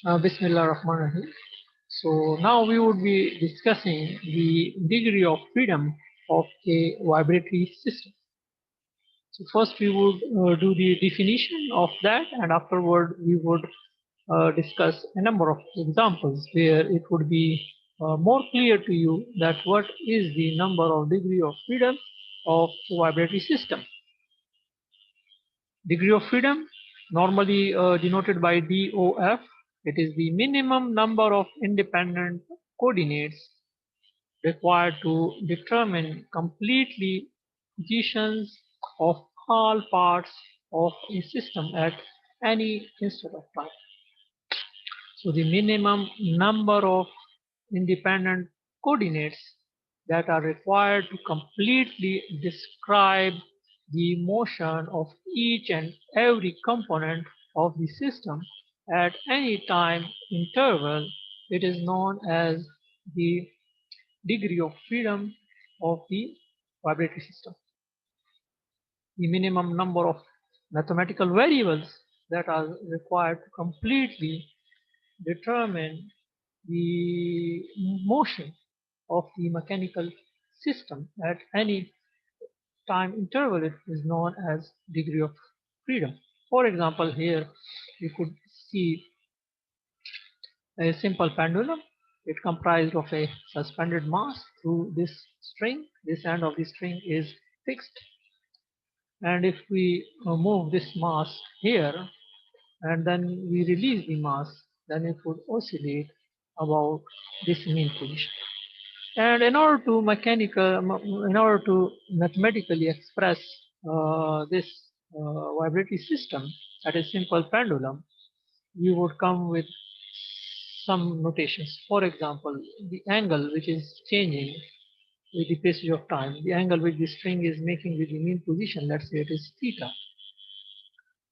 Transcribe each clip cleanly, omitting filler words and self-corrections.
Bismillah Rahman Rahim. So now we would be discussing the degree of freedom of a vibratory system. So first we would do the definition of that, and afterward we would discuss a number of examples where it would be more clear to you that what is the number of degree of freedom of a vibratory system. Degree of freedom, normally denoted by DOF, it is the minimum number of independent coordinates required to determine completely positions of all parts of a system at any instant of time. So the minimum number of independent coordinates that are required to completely describe the motion of each and every component of the system at any time interval, it is known as the degree of freedom of the vibratory system. The minimum number of mathematical variables that are required to completely determine the motion of the mechanical system at any time interval is known as degree of freedom. For example, here you could see a simple pendulum. It comprised of a suspended mass through this string. This end of the string is fixed, and if we move this mass here and then we release the mass, then it would oscillate about this mean position. And in order to mathematically express this vibratory system at a simple pendulum, we would come with some notations. For example, the angle which is changing with the passage of time, the angle which the string is making with the mean position, let's say it is theta,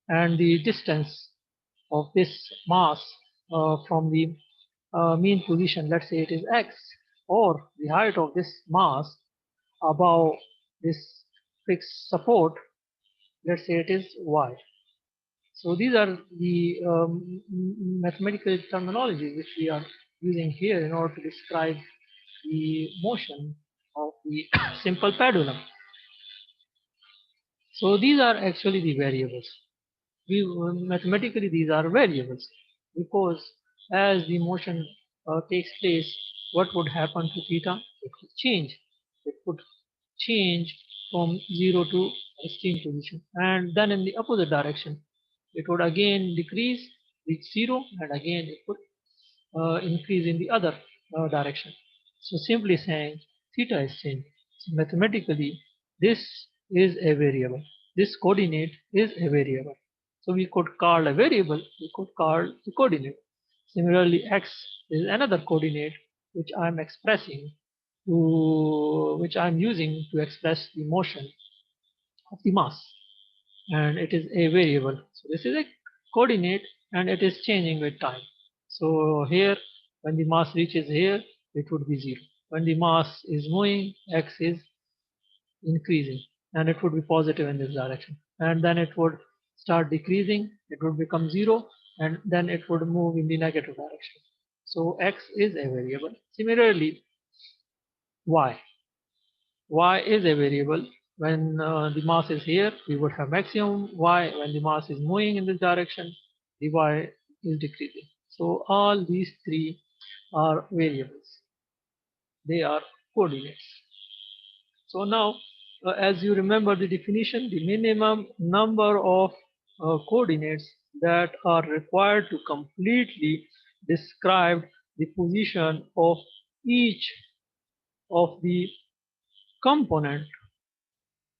and the distance of this mass from the mean position, let's say it is x, or the height of this mass above this fixed support, let's say it is y. So these are the mathematical terminology which we are using here in order to describe the motion of the simple pendulum. So these are actually the variables. Mathematically these are variables, because as the motion takes place, what would happen to theta? It would change. It would change from 0 to extreme position, and then in the opposite direction it would again decrease, reach 0, and again it would increase in the other direction. So simply saying theta is changing. So mathematically this is a variable. This coordinate is a variable. So we could call a variable, we could call a coordinate. Similarly, x is another coordinate which I'm expressing which I'm using to express the motion of the mass, and it is a variable. So this is a coordinate and it is changing with time. So here when the mass reaches here, it would be 0. When the mass is moving, x is increasing and it would be positive in this direction, and then it would start decreasing, it would become 0, and then it would move in the negative direction. So x is a variable. Similarly, y is a variable. When the mass is here, we would have maximum y. When the mass is moving in this direction, the y is decreasing. So all these three are variables. They are coordinates. So now, as you remember the definition, the minimum number of coordinates that are required to completely describe the position of each of the component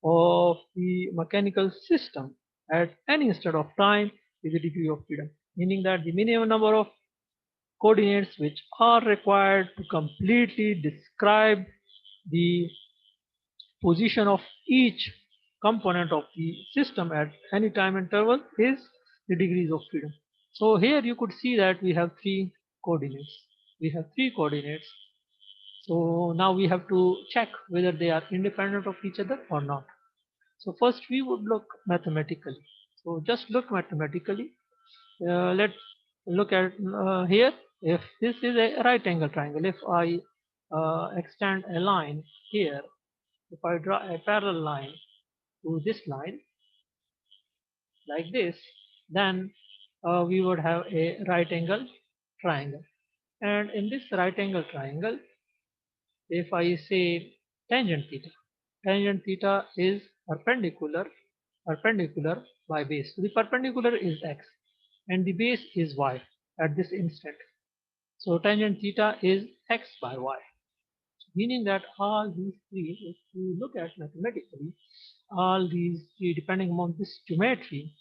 of the mechanical system at any instant of time is a degree of freedom, meaning that the minimum number of coordinates which are required to completely describe the position of each component of the system at any time interval is the degrees of freedom. So here you could see that we have three coordinates. We have three coordinates. So now we have to check whether they are independent of each other or not. So first we would look mathematically. So just look mathematically. Let's look at here. If this is a right angle triangle, if I extend a line here, if I draw a parallel line to this line like this, then we would have a right angle triangle. And in this right angle triangle, if I say tangent theta is perpendicular by base. So the perpendicular is x and the base is y at this instant. So tangent theta is x by y, meaning that all these three, if you look at mathematically, all these three, depending on this geometry,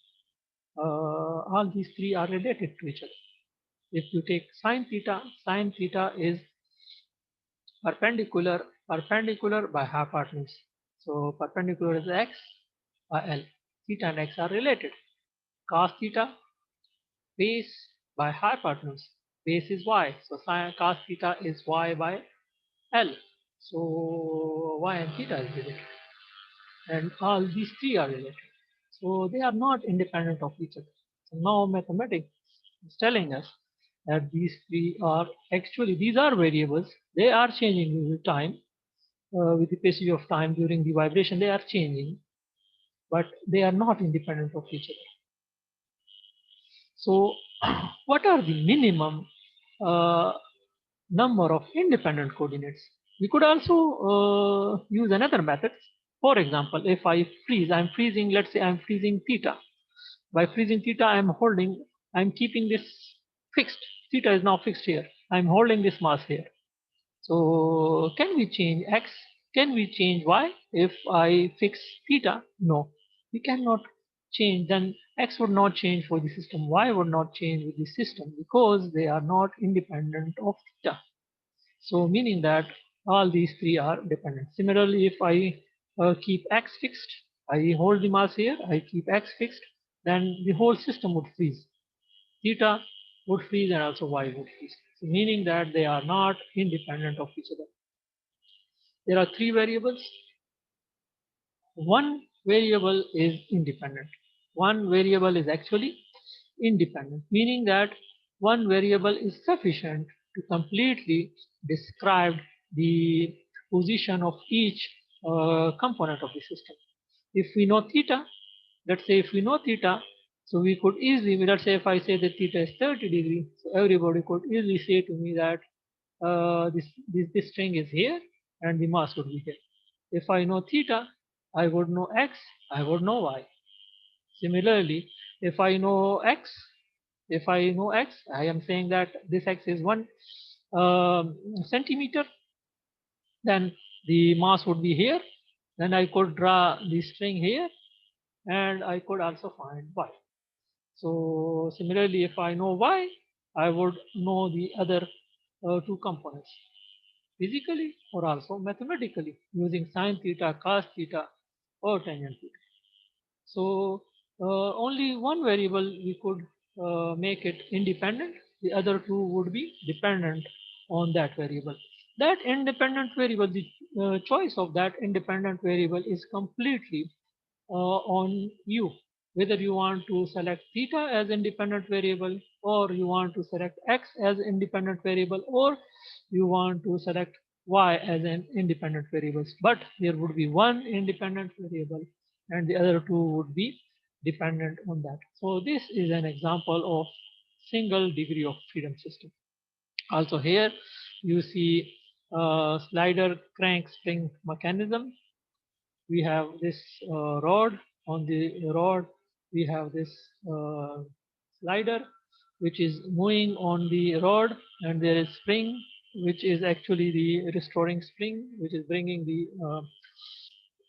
all these three are related to each other. If you take sine theta is perpendicular by hypotenuse. So perpendicular is x by L. Theta and x are related. Cos theta, base by hypotenuse. Base is y. So sin cos theta is y by L. So y and theta is related. And all these three are related. So they are not independent of each other. So now mathematics is telling us that these three are actually, these are variables. They are changing with time. With the passage of time during the vibration, they are changing, but they are not independent of each other. So what are the minimum uh, number of independent coordinates? We could also use another method. For example, if I freeze, I'm freezing, let's say I'm freezing theta. By freezing theta, I'm keeping this fixed. Theta is now fixed here. I'm holding this mass here. So can we change x? Can we change y if I fix theta? No, we cannot change. Then x would not change for the system, y would not change with the system because they are not independent of theta. So meaning that all these three are dependent. Similarly, if I keep x fixed, I hold the mass here, I keep x fixed, then the whole system would freeze. Theta would freeze and also y would freeze. So meaning that they are not independent of each other. There are three variables. One variable is independent. One variable is actually independent, meaning that one variable is sufficient to completely describe the position of each component of the system. If we know theta, let's say if we know theta, so we could easily, let's say if I say that theta is 30 degrees, so everybody could easily say to me that this string is here and the mass would be here. If I know theta, I would know x, I would know y. Similarly, if I know x, I am saying that this x is 1 centimeter, then the mass would be here. Then I could draw the string here and I could also find y. So similarly, if I know y, I would know the other two components physically or also mathematically using sine theta, cos theta, or tangent theta. So only one variable we could make it independent. The other two would be dependent on that variable. That independent variable, the choice of that independent variable is completely on you. Whether you want to select theta as independent variable, or you want to select x as independent variable, or you want to select y as an independent variables. But there would be one independent variable and the other two would be dependent on that. So this is an example of single degree of freedom system. Also here you see slider crank spring mechanism. We have this rod. On the rod we have this slider which is moving on the rod, and there is spring which is actually the restoring spring which is bringing the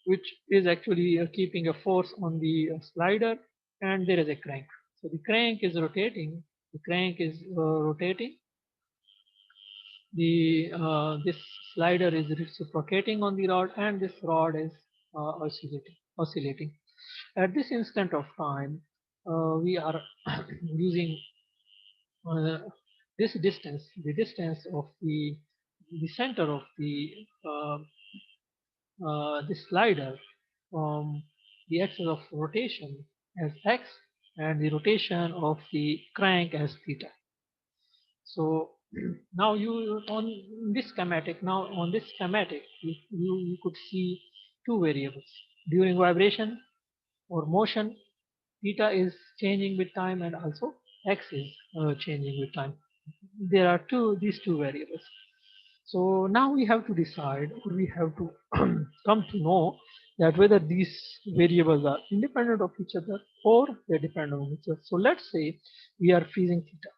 which is actually keeping a force on the slider, and there is a crank. So the crank is rotating, the this slider is reciprocating on the rod, and this rod is oscillating. At this instant of time, we are using uh, this distance, the distance of the center of the this slider from the axis of rotation as x and the rotation of the crank as theta. So now you on this schematic, you could see two variables. During vibration or motion, theta is changing with time and also x is changing with time. There are these two variables. So now we have to decide, or we have to come to know that whether these variables are independent of each other or they depend on each other. So let's say we are freezing theta.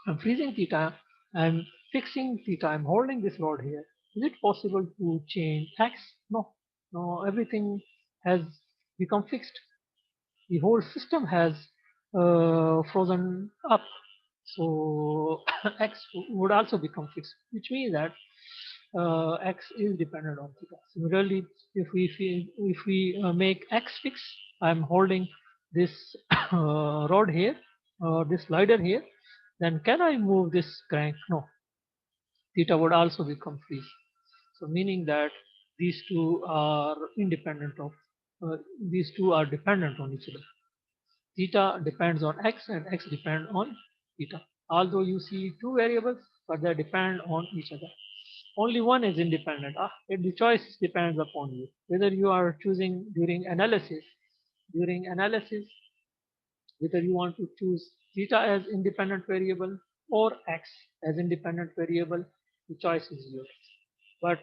I'm freezing theta, I'm fixing theta, I'm holding this rod here. Is it possible to change x? No, no, everything has become fixed. The whole system has frozen up. So x would also become fixed, which means that x is dependent on theta. Similarly, if we make x fixed, I'm holding this rod here, this slider here, then can I move this crank? No, theta would also become freeze. So meaning that these two are independent of, these two are dependent on each other. Theta depends on x and x depend on theta. Although you see two variables, but they depend on each other. Only one is independent. The choice depends upon you. Whether you are choosing during analysis, whether you want to choose theta as independent variable or x as independent variable, the choice is yours. But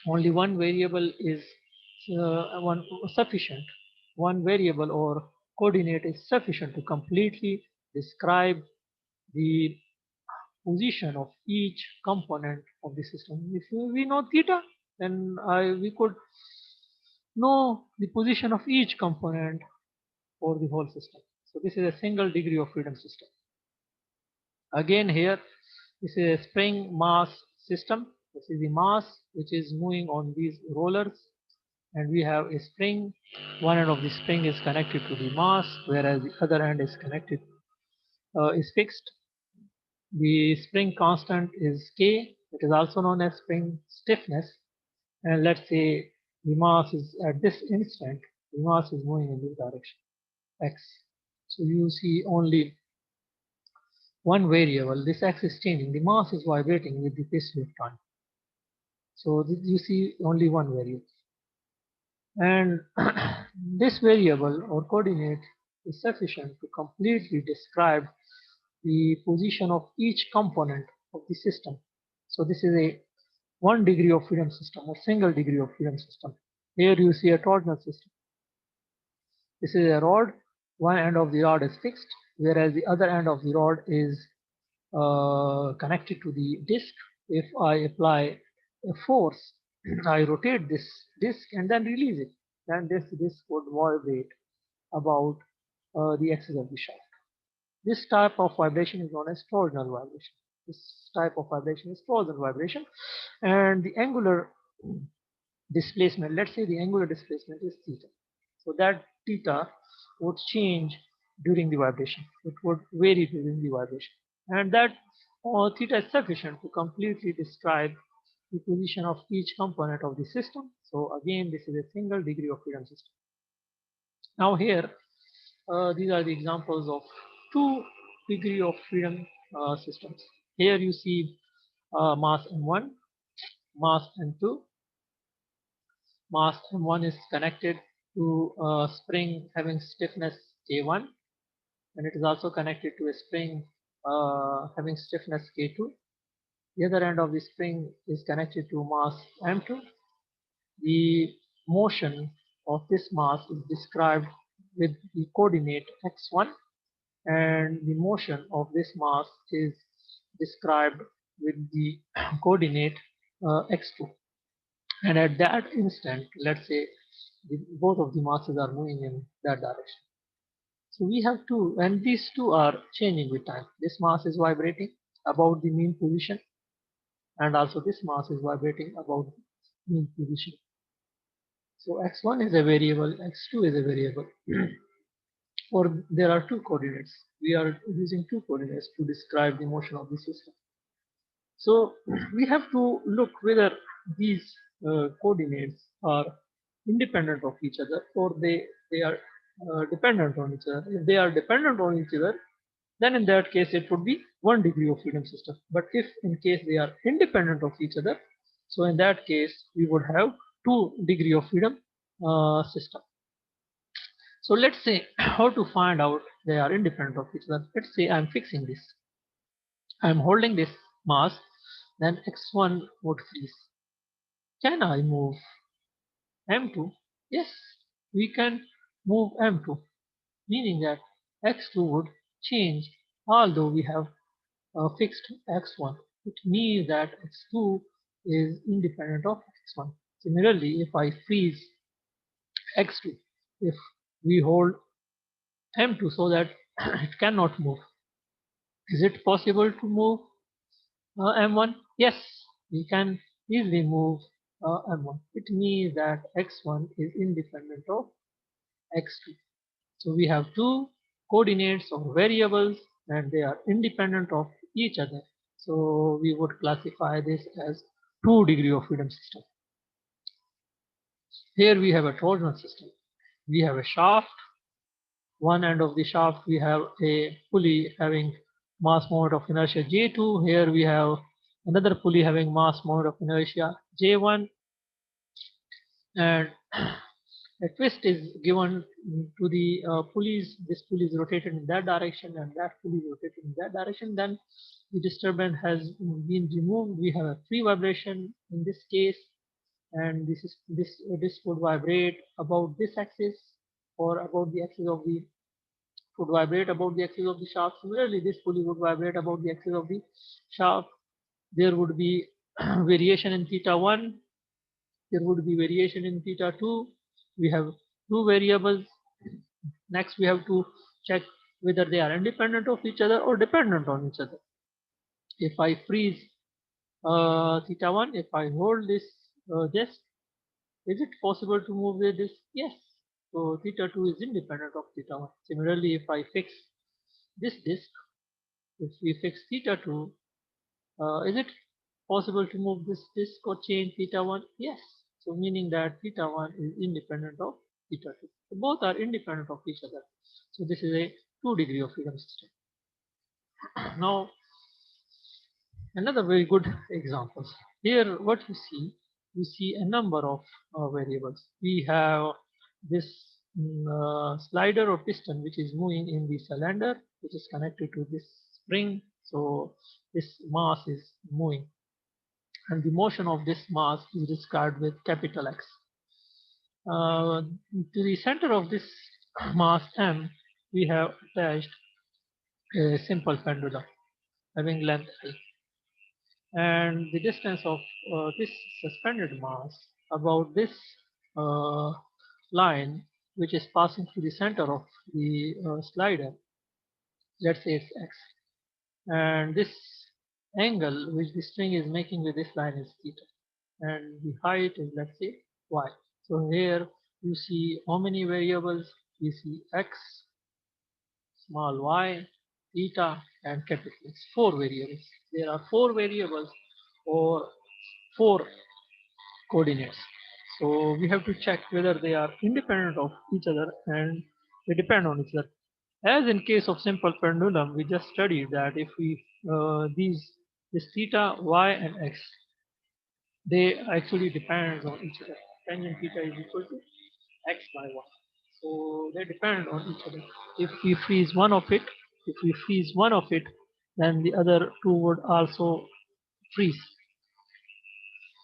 only one variable is one sufficient. One variable or coordinate is sufficient to completely describe the position of each component of the system. If we know theta, then we could know the position of each component for the whole system. So this is a single degree of freedom system. Again here, this is a spring mass system. This is the mass which is moving on these rollers, and we have a spring. One end of the spring is connected to the mass, whereas the other end is fixed. The spring constant is K. It is also known as spring stiffness. And let's say the mass is at this instant, the mass is moving in this direction, x. So you see only one variable. This x is changing. The mass is vibrating with the pace of time. So you see only one variable. And this variable or coordinate is sufficient to completely describe the position of each component of the system. So this is a one degree of freedom system or single degree of freedom system. Here you see a torsional system. This is a rod. One end of the rod is fixed, whereas the other end of the rod is connected to the disc. If I apply a force, I rotate this disc and then release it, then this disc would vibrate about the axis of the shaft. This type of vibration is known as torsional vibration. This type of vibration is torsional vibration, and the angular displacement, let's say the angular displacement is theta. So that theta would change during the vibration. It would vary during the vibration. And that theta is sufficient to completely describe the position of each component of the system. So again, this is a single degree of freedom system. Now here, these are the examples of two degree of freedom systems. Here you see mass M1, mass M2. Mass M1 is connected to a spring having stiffness K1, and it is also connected to a spring having stiffness K2. The other end of the spring is connected to mass M2. The motion of this mass is described with the coordinate x1, and the motion of this mass is described with the coordinate x2. And at that instant, let's say both of the masses are moving in that direction. So we have two, and these two are changing with time. This mass is vibrating about the mean position, and also this mass is vibrating about the mean position. So x1 is a variable, x2 is a variable. Or there are two coordinates. We are using two coordinates to describe the motion of the system. So we have to look whether these coordinates are independent of each other or they are dependent on each other. If they are dependent on each other, then in that case it would be 1 degree of freedom system. But if in case they are independent of each other, so in that case we would have 2 degree of freedom system. So let's say how to find out they are independent of each other. Let's say I'm fixing this. I'm holding this mass, then x1 would freeze. Can I move m2? Yes, we can move m2, meaning that x2 would change although we have fixed x1. It means that x2 is independent of x1. Similarly, if I freeze x2, if we hold m2 so that it cannot move, is it possible to move m1? Yes, we can easily move m1. It means that x1 is independent of x2. So we have two coordinates or variables and they are independent of each other. So we would classify this as 2 degree of freedom system. Here we have a torsional system. We have a shaft. One end of the shaft we have a pulley having mass moment of inertia J2. Here we have another pulley having mass moment of inertia J1, and a twist is given to the pulleys. This pulley is rotated in that direction and that pulley is rotated in that direction. Then the disturbance has been removed. We have a free vibration in this case, and this would vibrate about this axis or about the axis of the would vibrate about the axis of the shaft. Similarly, this pulley would vibrate about the axis of the shaft. There would be variation in theta 1. There would be variation in theta 2. We have two variables. Next, we have to check whether they are independent of each other or dependent on each other. If I freeze theta 1, if I hold this disk, is it possible to move with this? Yes. So theta 2 is independent of theta 1. Similarly, if I fix this disk, if we fix theta 2, is it possible to move this disk or change theta 1? Yes. So meaning that theta 1 is independent of theta 2. So both are independent of each other. So this is a 2 degree of freedom system. Now another very good example. Here what you see a number of variables. We have this slider or piston which is moving in the cylinder, which is connected to this spring. So this mass is moving, and the motion of this mass is described with capital X. To the center of this mass M, we have attached a simple pendulum having length L, and the distance of this suspended mass about this uh, line, which is passing through the center of the slider, let's say it's X, and this angle which the string is making with this line is theta, and the height is, let's say, y. So here you see how many variables? You see x, small y, theta, and capital X. 4 variables. There are 4 variables or 4 coordinates. So we have to check whether they are independent of each other and they depend on each other. As in case of simple pendulum, we just studied that if we this theta, y, and x, they actually depend on each other. Tangent theta is equal to x by y. So they depend on each other. If we freeze one of it, then the other two would also freeze.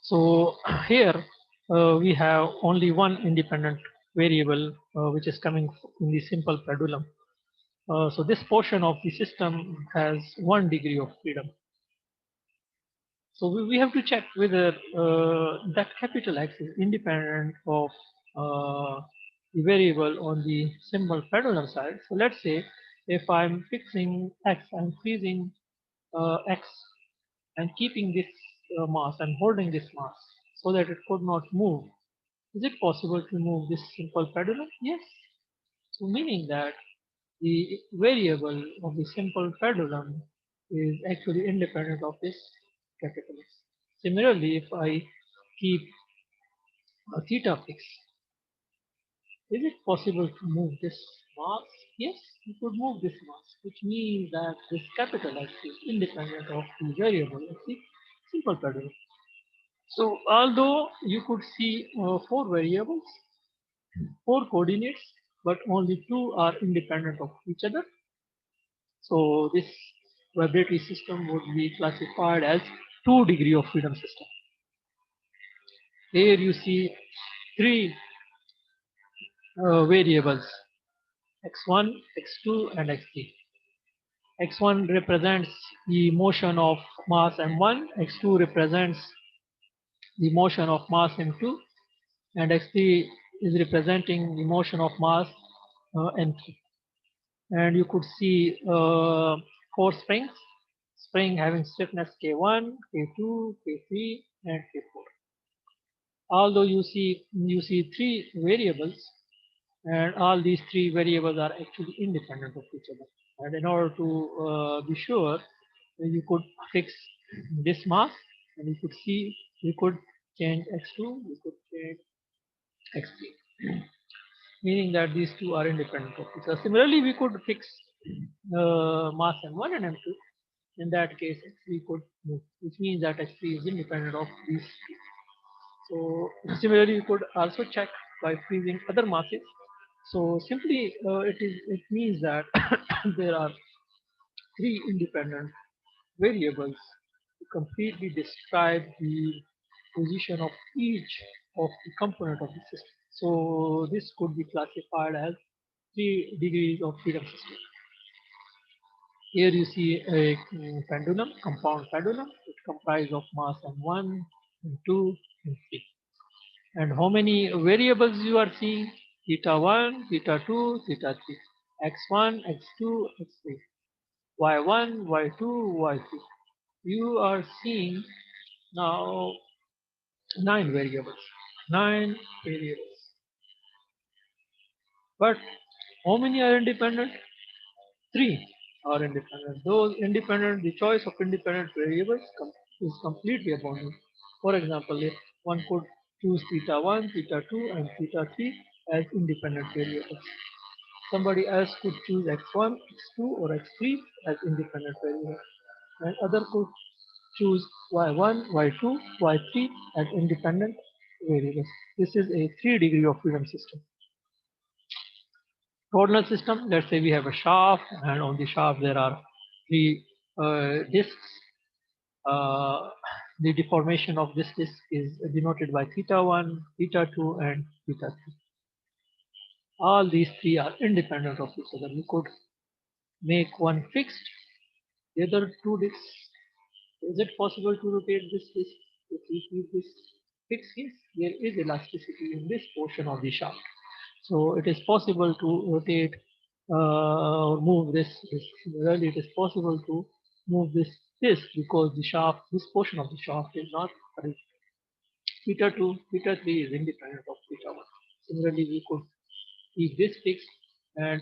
So here we have only one independent variable which is coming in the simple pendulum. So this portion of the system has 1 degree of freedom. So we have to check whether that capital X is independent of the variable on the simple pendulum side. So let's say if I'm fixing X, I'm freezing X and keeping this mass, I'm holding this mass so that it could not move. Is it possible to move this simple pendulum? Yes. So meaning that the variable of the simple pendulum is actually independent of this capital X. Similarly, if I keep a theta fixed, is it possible to move this mass? Yes, you could move this mass, which means that this capital X is independent of the variable of the simple pendulum. So although you could see four variables, four coordinates, but only two are independent of each other. So this vibratory system would be classified as 2 degree of freedom system. Here you see three variables x1, x2 and x3. x1 represents the motion of mass m1, x2 represents the motion of mass m2 and x3 is representing the motion of mass m3. And you could see four springs, spring having stiffness k1, k2, k3 and k4. Although you see three variables, and all these three variables are actually independent of each other. And in order to be sure, you could fix this mass, and you could see you could change x2, you could change x3, meaning that these two are independent of each other. Similarly, we could fix mass m1 and m2. In that case, x3 could move, which means that x3 is independent of these two. So similarly, you could also check by freezing other masses. So simply, it means that there are three independent variables to completely describe the position of each of the component of the system. So this could be classified as 3 degrees of freedom system. Here you see a pendulum, compound pendulum. It comprises of mass m1, m2, and 3. And how many variables you are seeing? Theta 1, theta 2, theta 3, x1, x2, x3, y1, y2, y3. You are seeing now 9 variables. 9 variables. But how many are independent? 3 are independent. Those independent, the choice of independent variables is completely upon you. For example, if one could choose theta 1, theta 2, and theta 3 as independent variables. Somebody else could choose x1, x2, or x3 as independent variables. And other could choose y1, y2, y3 as independent variables. This is a 3 degree of freedom system. Coordinate system, let's say we have a shaft, and on the shaft there are three discs. The deformation of this disc is denoted by theta 1, theta 2, and theta 3. All these three are independent of each other. We could make one fixed, the other two discs. Is it possible to rotate this disc? If we keep this fixed, yes, there is elasticity in this portion of the shaft. So it is possible to rotate or move this disc. Similarly, it is possible to move this disc because the shaft, this portion of the shaft is not rigid. Theta 2, theta 3 is independent of theta 1. Similarly, we could keep this fixed, and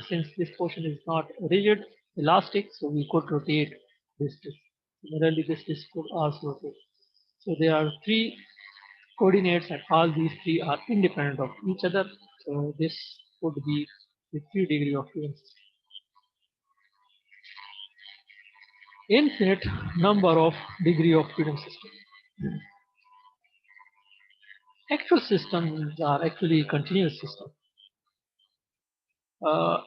since this portion is not rigid, elastic, so we could rotate this disc. Similarly, this disc could also rotate. So there are three coordinates, and all these three are independent of each other. So this would be the 3 degree of freedom system. Infinite number of degree of freedom system. Actual systems are actually continuous systems.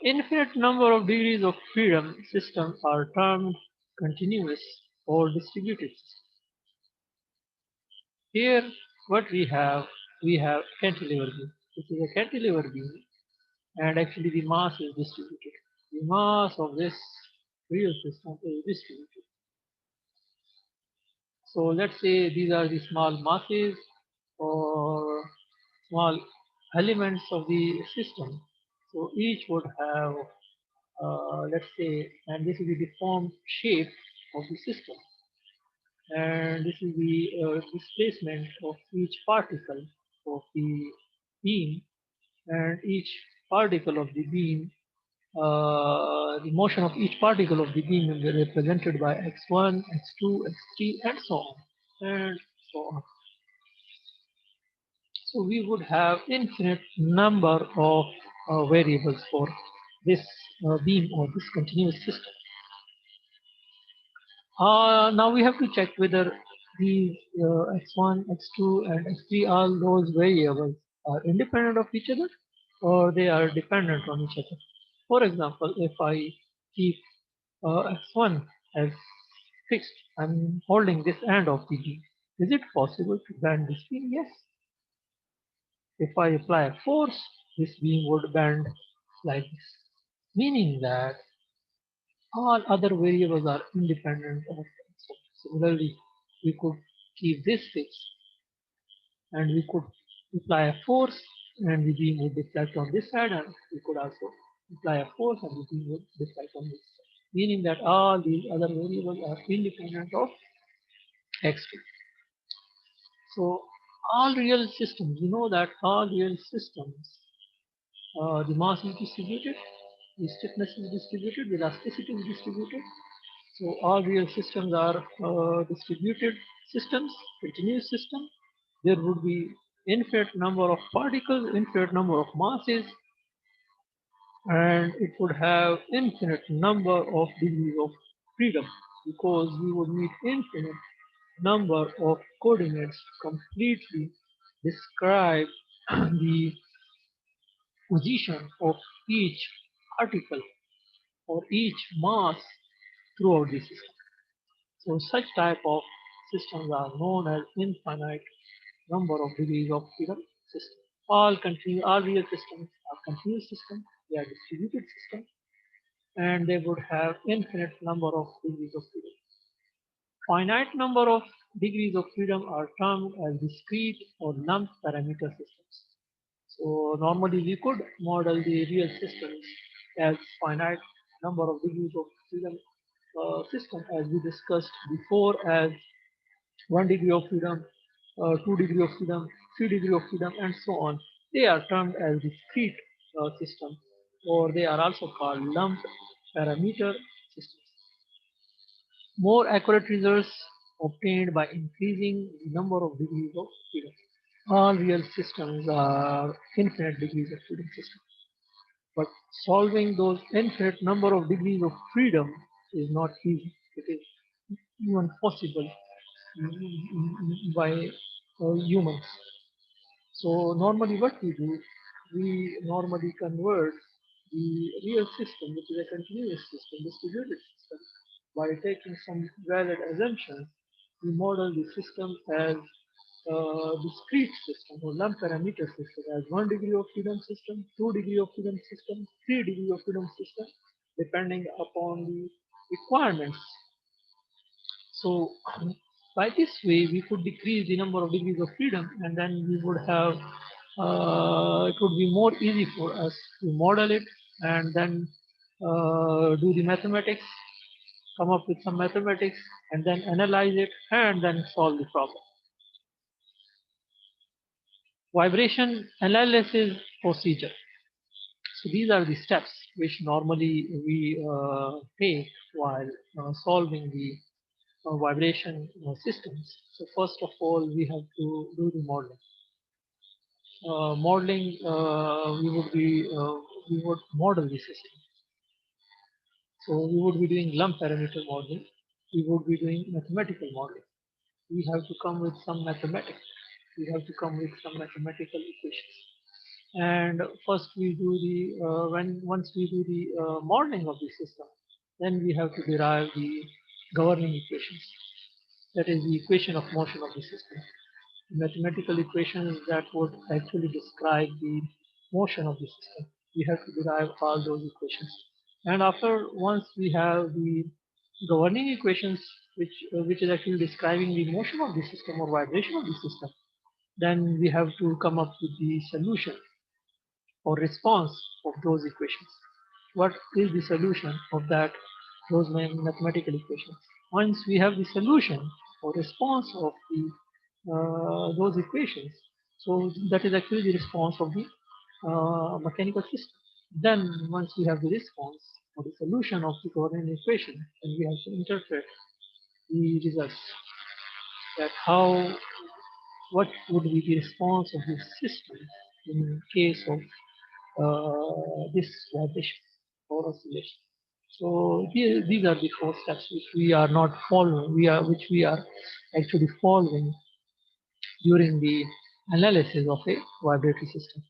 Infinite number of degrees of freedom systems are termed continuous or distributed systems. Here, what we have cantilever beam. This is a cantilever beam, and actually the mass is distributed. The mass of this real system is distributed. So let's say these are the small masses or small elements of the system. So each would have, let's say, and this is the deformed shape of the system. And this is the displacement of each particle of the beam, and each particle of the beam, the motion of each particle of the beam will be represented by x1, x2, x3, and so on, and so on. So we would have infinite number of variables for this beam or this continuous system. Now we have to check whether these x1, x2, and x3, all those variables are independent of each other or they are dependent on each other. For example, if I keep x1 as fixed, I'm holding this end of the beam. Is it possible to bend this beam? Yes. If I apply a force, this beam would bend like this, meaning that all other variables are independent of x1. Similarly, we could keep this fixed and we could apply a force and the beam would deflect on this side, and we could also apply a force and the beam would deflect on this side, meaning that all these other variables are independent of x2. So all real systems, you know that all real systems, the mass is distributed, the stiffness is distributed, the elasticity is distributed. So all real systems are distributed systems, continuous system. There would be infinite number of particles, infinite number of masses, and it would have infinite number of degrees of freedom because we would need infinite number of coordinates to completely describe the position of each particle or each mass throughout the system. So such type of systems are known as infinite number of degrees of freedom system. All real systems are continuous systems, they are distributed systems, and they would have infinite number of degrees of freedom. Finite number of degrees of freedom are termed as discrete or lumped parameter systems. So normally we could model the real systems as finite number of degrees of freedom system as we discussed before as 1 degree of freedom, 2 degree of freedom, 3 degree of freedom, and so on. They are termed as discrete systems, or they are also called lumped parameter systems. More accurate results obtained by increasing the number of degrees of freedom. All real systems are infinite degrees of freedom systems, but solving those infinite number of degrees of freedom is not easy. It is even possible by humans. So normally what we do, we normally convert the real system, which is a continuous system, distributed system, by taking some valid assumptions. We model the system as a discrete system or lump parameter system as 1 degree of freedom system, 2 degree of freedom system, 3 degree of freedom system, depending upon the requirements. So by this way, we could decrease the number of degrees of freedom, and then we would have it would be more easy for us to model it and then do the mathematics, come up with some mathematics, and then analyze it and then solve the problem. Vibration analysis procedure. So these are the steps which normally we take while solving the vibration systems. So first of all, we have to do the modeling. Modeling, we would model the system. So we would be doing lump parameter modeling. We would be doing mathematical modeling. We have to come with some mathematics. We have to come with some mathematical equations. And first we do the once we do the modeling of the system, then we have to derive the governing equations. That is the equation of motion of the system. Mathematical equations that would actually describe the motion of the system. We have to derive all those equations. And after once we have the governing equations, which is actually describing the motion of the system or vibration of the system, then we have to come up with the solution or response of those equations. What is the solution of those mathematical equations? Once we have the solution or response of those equations, so that is actually the response of the mechanical system. Then once we have the response or the solution of the coordinate equation, then we have to interpret the results. That what would be the response of the system in case of this vibration. or oscillation. So these are the four steps which we are not following, which we are actually following during the analysis of a vibratory system.